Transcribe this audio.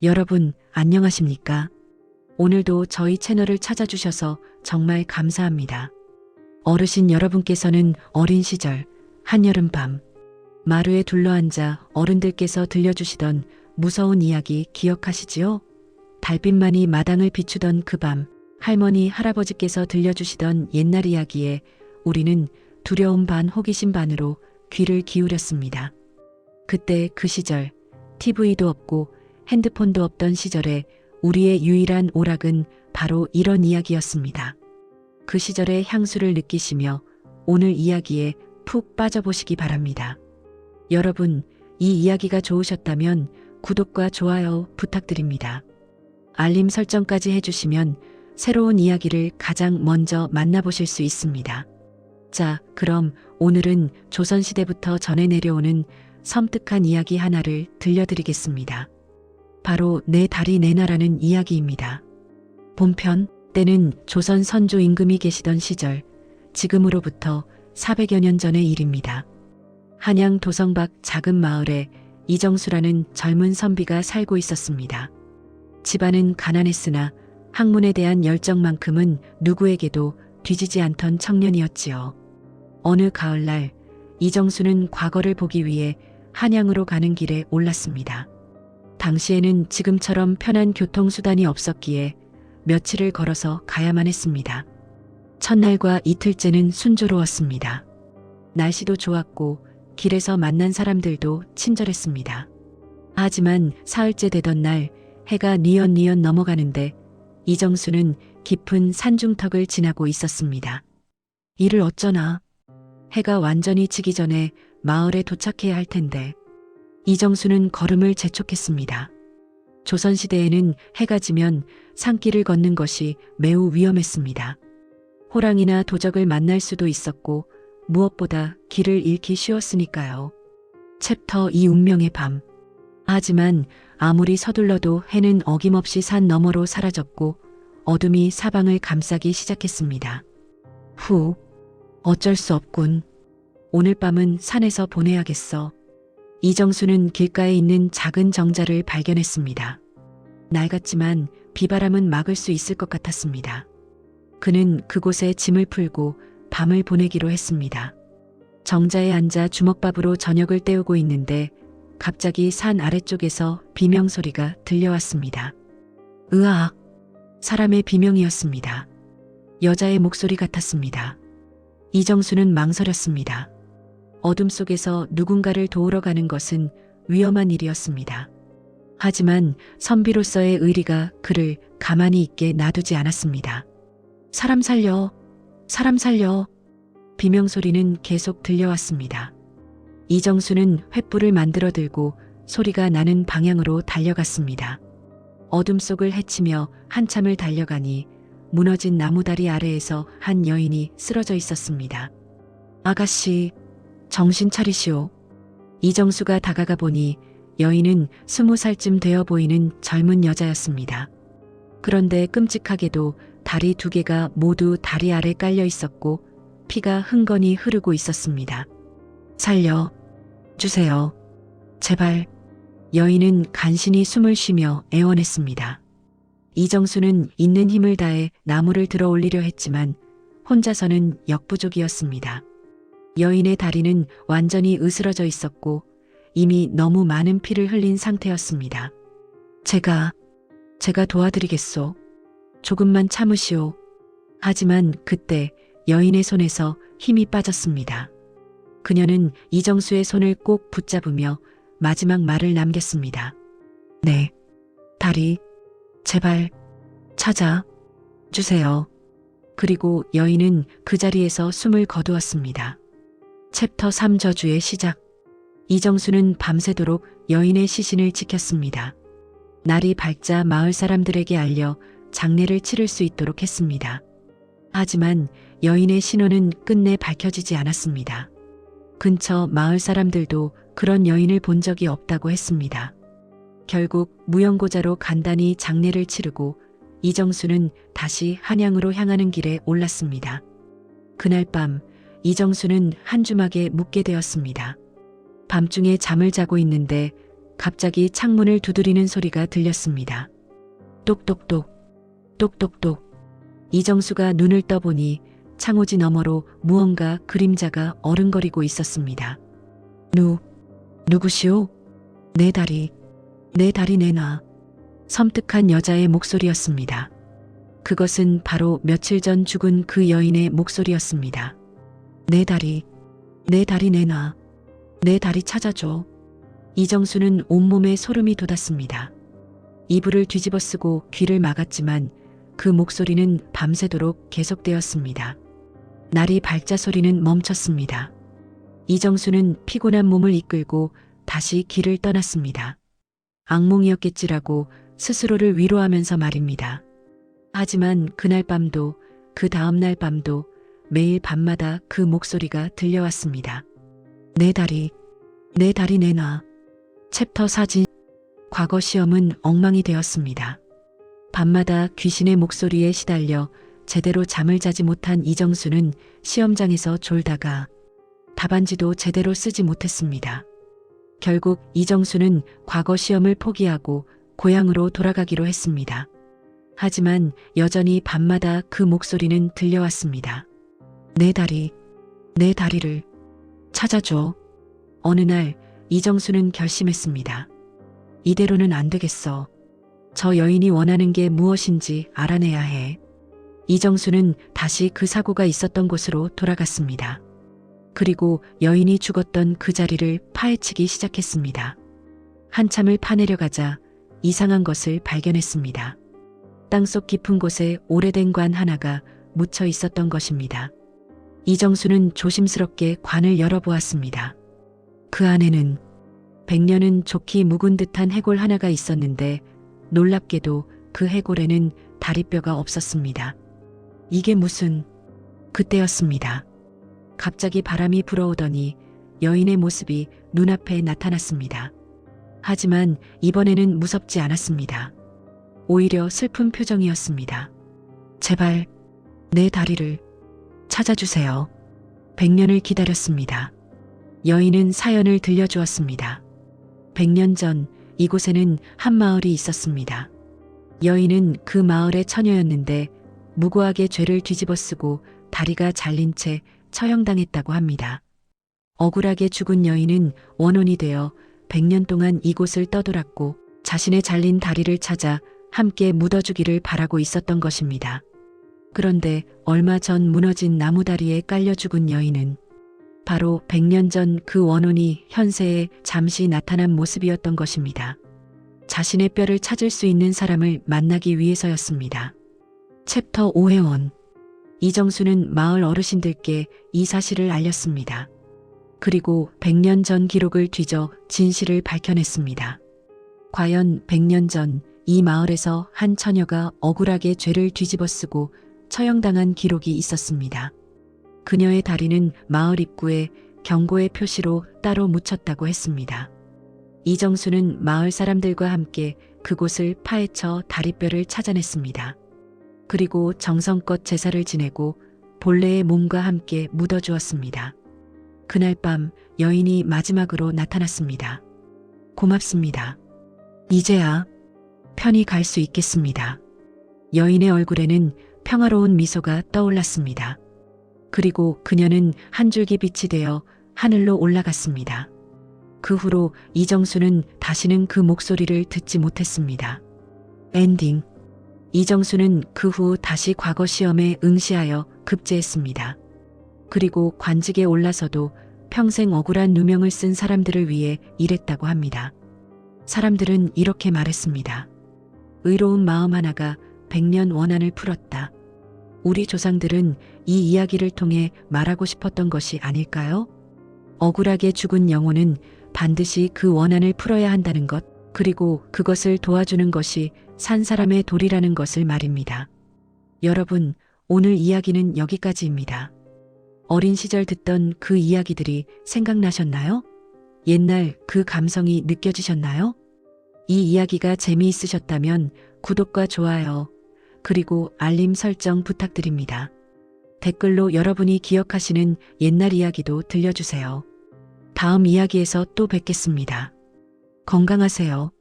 여러분, 안녕하십니까? 오늘도 저희 채널을 찾아주셔서 정말 감사합니다. 어르신 여러분께서는 어린 시절, 한여름밤, 마루에 둘러앉아 어른들께서 들려주시던 무서운 이야기 기억하시지요? 달빛만이 마당을 비추던 그 밤, 할머니, 할아버지께서 들려주시던 옛날 이야기에 우리는 두려움 반 호기심 반으로 귀를 기울였습니다. 그때 그 시절, TV도 없고 핸드폰도 없던 시절에 우리의 유일한 오락은 바로 이런 이야기였습니다. 그 시절의 향수를 느끼시며 오늘 이야기에 푹 빠져보시기 바랍니다. 여러분, 이 이야기가 좋으셨다면 구독과 좋아요 부탁드립니다. 알림 설정까지 해주시면 새로운 이야기를 가장 먼저 만나보실 수 있습니다. 자, 그럼 오늘은 조선시대부터 전해 내려오는 섬뜩한 이야기 하나를 들려드리겠습니다. 바로 내 다리 내 나라는 이야기입니다. 본편, 때는 조선 선조 임금이 계시던 시절, 지금으로부터 400여 년 전의 일입니다. 한양 도성 밖 작은 마을에 이정수라는 젊은 선비가 살고 있었습니다. 집안은 가난했으나 학문에 대한 열정만큼은 누구에게도 뒤지지 않던 청년이었지요. 어느 가을날 이정수는 과거를 보기 위해 한양으로 가는 길에 올랐습니다. 당시에는 지금처럼 편한 교통수단이 없었기에 며칠을 걸어서 가야만 했습니다. 첫날과 이틀째는 순조로웠습니다. 날씨도 좋았고 길에서 만난 사람들도 친절했습니다. 하지만 사흘째 되던 날 해가 뉘엿뉘엿 넘어가는데 이정수는 깊은 산중턱을 지나고 있었습니다. 이를 어쩌나. 해가 완전히 지기 전에 마을에 도착해야 할 텐데. 이정수는 걸음을 재촉했습니다. 조선시대에는 해가 지면 산길을 걷는 것이 매우 위험했습니다. 호랑이나 도적을 만날 수도 있었고 무엇보다 길을 잃기 쉬웠으니까요. 챕터 2 운명의 밤. 하지만 아무리 서둘러도 해는 어김없이 산 너머로 사라졌고 어둠이 사방을 감싸기 시작했습니다. 후, 어쩔 수 없군. 오늘 밤은 산에서 보내야겠어. 이정수는 길가에 있는 작은 정자를 발견했습니다. 낡았지만 비바람은 막을 수 있을 것 같았습니다. 그는 그곳에 짐을 풀고 밤을 보내기로 했습니다. 정자에 앉아 주먹밥으로 저녁을 때우고 있는데 갑자기 산 아래쪽에서 비명소리가 들려왔습니다. 으악! 사람의 비명이었습니다. 여자의 목소리 같았습니다. 이정수는 망설였습니다. 어둠 속에서 누군가를 도우러 가는 것은 위험한 일이었습니다. 하지만 선비로서의 의리가 그를 가만히 있게 놔두지 않았습니다. 사람 살려! 사람 살려! 비명소리는 계속 들려왔습니다. 이정수는 횃불을 만들어 들고 소리가 나는 방향으로 달려갔습니다. 어둠 속을 헤치며 한참을 달려가니 무너진 나무다리 아래에서 한 여인이 쓰러져 있었습니다. 아가씨, 정신 차리시오. 이정수가 다가가 보니 여인은 20살쯤 되어 보이는 젊은 여자였습니다. 그런데 끔찍하게도 다리 2개가 모두 다리 아래 깔려 있었고 피가 흥건히 흐르고 있었습니다. 살려 주세요. 제발. 여인은 간신히 숨을 쉬며 애원했습니다. 이정수는 있는 힘을 다해 나무를 들어 올리려 했지만 혼자서는 역부족이었습니다. 여인의 다리는 완전히 으스러져 있었고 이미 너무 많은 피를 흘린 상태였습니다. 제가 도와드리겠소. 조금만 참으시오. 하지만 그때 여인의 손에서 힘이 빠졌습니다. 그녀는 이정수의 손을 꼭 붙잡으며 마지막 말을 남겼습니다. 네, 다리, 제발 찾아 주세요. 그리고 여인은 그 자리에서 숨을 거두었습니다. 챕터 3 저주의 시작. 이정수는 밤새도록 여인의 시신을 지켰습니다. 날이 밝자 마을 사람들에게 알려 장례를 치를 수 있도록 했습니다. 하지만 여인의 신원은 끝내 밝혀지지 않았습니다. 근처 마을 사람들도 그런 여인을 본 적이 없다고 했습니다. 결국 무용고자로 간단히 장례를 치르고 이정수는 다시 한양으로 향하는 길에 올랐습니다. 그날 밤 이정수는 한 주막에 묵게 되었습니다. 밤중에 잠을 자고 있는데 갑자기 창문을 두드리는 소리가 들렸습니다. 똑똑똑, 똑똑똑. 이정수가 눈을 떠보니 창호지 너머로 무언가 그림자가 어른거리고 있었습니다. 누구시오? 내 다리 내놔. 섬뜩한 여자의 목소리였습니다. 그것은 바로 며칠 전 죽은 그 여인의 목소리였습니다. 내 다리 내놔. 내 다리 찾아줘. 이정수는 온몸에 소름이 돋았습니다. 이불을 뒤집어쓰고 귀를 막았지만 그 목소리는 밤새도록 계속되었습니다. 날이 밝자 소리는 멈췄습니다. 이정수는 피곤한 몸을 이끌고 다시 길을 떠났습니다. 악몽이었겠지라고 스스로를 위로하면서 말입니다. 하지만 그날 밤도 그 다음날 밤도 매일 밤마다 그 목소리가 들려왔습니다. 내 다리 내놔. 챕터 4진 과거 시험은 엉망이 되었습니다. 밤마다 귀신의 목소리에 시달려 제대로 잠을 자지 못한 이정수는 시험장에서 졸다가 답안지도 제대로 쓰지 못했습니다. 결국 이정수는 과거 시험을 포기하고 고향으로 돌아가기로 했습니다. 하지만 여전히 밤마다 그 목소리는 들려왔습니다. 내 다리를 찾아줘. 어느 날 이정수는 결심했습니다. 이대로는 안 되겠어. 저 여인이 원하는 게 무엇인지 알아내야 해. 이정수는 다시 그 사고가 있었던 곳으로 돌아갔습니다. 그리고 여인이 죽었던 그 자리를 파헤치기 시작했습니다. 한참을 파내려가자 이상한 것을 발견했습니다. 땅속 깊은 곳에 오래된 관 하나가 묻혀 있었던 것입니다. 이정수는 조심스럽게 관을 열어보았습니다. 그 안에는 100년은 좋게 묵은 듯한 해골 하나가 있었는데 놀랍게도 그 해골에는 다리뼈가 없었습니다. 이게 무슨... 그때였습니다. 갑자기 바람이 불어오더니 여인의 모습이 눈앞에 나타났습니다. 하지만 이번에는 무섭지 않았습니다. 오히려 슬픈 표정이었습니다. 제발 내 다리를 찾아주세요. 100년을 기다렸습니다. 여인은 사연을 들려주었습니다. 100년 전 이곳에는 한 마을이 있었습니다. 여인은 그 마을의 처녀였는데 무고하게 죄를 뒤집어쓰고 다리가 잘린 채 처형당했다고 합니다. 억울하게 죽은 여인은 원혼이 되어 100년 동안 이곳을 떠돌았고 자신의 잘린 다리를 찾아 함께 묻어주기를 바라고 있었던 것입니다. 그런데 얼마 전 무너진 나무다리에 깔려 죽은 여인은 바로 100년 전 그 원혼이 현세에 잠시 나타난 모습이었던 것입니다. 자신의 뼈를 찾을 수 있는 사람을 만나기 위해서였습니다. 챕터 5회원 이정수는 마을 어르신들께 이 사실을 알렸습니다. 그리고 100년 전 기록을 뒤져 진실을 밝혀냈습니다. 과연 100년 전 이 마을에서 한 처녀가 억울하게 죄를 뒤집어쓰고 처형당한 기록이 있었습니다. 그녀의 다리는 마을 입구에 경고의 표시로 따로 묻혔다고 했습니다. 이정수는 마을 사람들과 함께 그곳을 파헤쳐 다리뼈를 찾아냈습니다. 그리고 정성껏 제사를 지내고 본래의 몸과 함께 묻어주었습니다. 그날 밤 여인이 마지막으로 나타났습니다. 고맙습니다. 이제야 편히 갈 수 있겠습니다. 여인의 얼굴에는 평화로운 미소가 떠올랐습니다. 그리고 그녀는 한 줄기 빛이 되어 하늘로 올라갔습니다. 그 후로 이정수는 다시는 그 목소리를 듣지 못했습니다. 엔딩. 이정수는 그 후 다시 과거 시험에 응시하여 급제했습니다. 그리고 관직에 올라서도 평생 억울한 누명을 쓴 사람들을 위해 일했다고 합니다. 사람들은 이렇게 말했습니다. 의로운 마음 하나가 100년 원한을 풀었다. 우리 조상들은 이 이야기를 통해 말하고 싶었던 것이 아닐까요? 억울하게 죽은 영혼은 반드시 그 원한을 풀어야 한다는 것, 그리고 그것을 도와주는 것이 산 사람의 도리라는 것을 말입니다. 여러분, 오늘 이야기는 여기까지입니다. 어린 시절 듣던 그 이야기들이 생각나셨나요? 옛날 그 감성이 느껴지셨나요? 이 이야기가 재미있으셨다면 구독과 좋아요, 그리고 알림 설정 부탁드립니다. 댓글로 여러분이 기억하시는 옛날 이야기도 들려주세요. 다음 이야기에서 또 뵙겠습니다. 건강하세요.